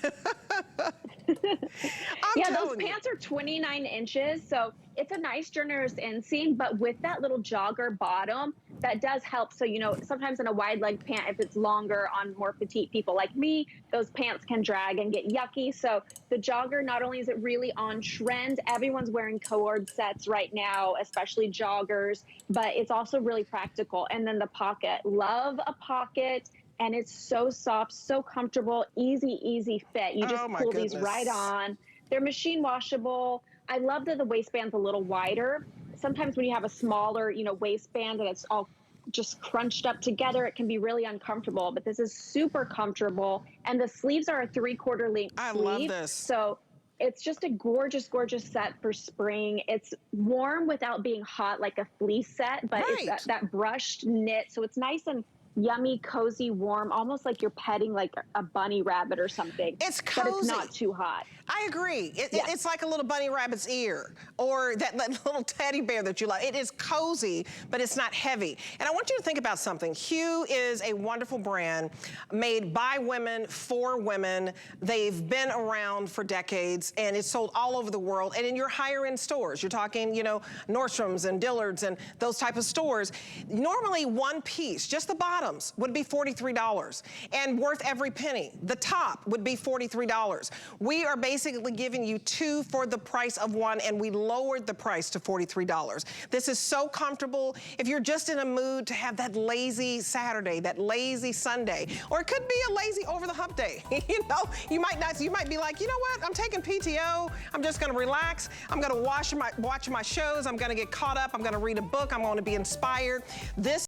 F: Yeah, those pants are 29 inches, so it's a nice generous inseam, but with that little jogger bottom, that does help. So, sometimes in a wide leg pant, if it's longer on more petite people like me, those pants can drag and get yucky. So the jogger, not only is it really on trend, everyone's wearing cord sets right now, especially joggers, but it's also really practical. And then the pocket, love a pocket. And it's so soft, so comfortable, easy fit. You just pull these right on. They're machine washable. I love that the waistband's a little wider. Sometimes when you have a smaller, waistband and it's all just crunched up together, it can be really uncomfortable. But this is super comfortable. And the sleeves are a 3/4 length sleeve.
B: I love this.
F: So it's just a gorgeous set for spring. It's warm without being hot like a fleece set, but it's that brushed knit. So it's nice and yummy, cozy, warm, almost like you're petting like a bunny rabbit or something.
B: It's cozy.
F: But it's not too hot.
B: I agree. It's like a little bunny rabbit's ear or that little teddy bear that you love. It is cozy, but it's not heavy. And I want you to think about something. Hue is a wonderful brand made by women for women. They've been around for decades and it's sold all over the world and in your higher end stores. You're talking, Nordstrom's and Dillard's and those type of stores. Normally one piece, just the bottoms, would be $43 and worth every penny. The top would be $43. We are basically giving you 2 for the price of 1, and we lowered the price to $43. This is so comfortable. If you're just in a mood to have that lazy Saturday, that lazy Sunday, or it could be a lazy over the hump day. You might be like, you know what? I'm taking PTO. I'm just gonna relax. I'm gonna watch my shows. I'm gonna get caught up. I'm gonna read a book. I'm gonna be inspired. This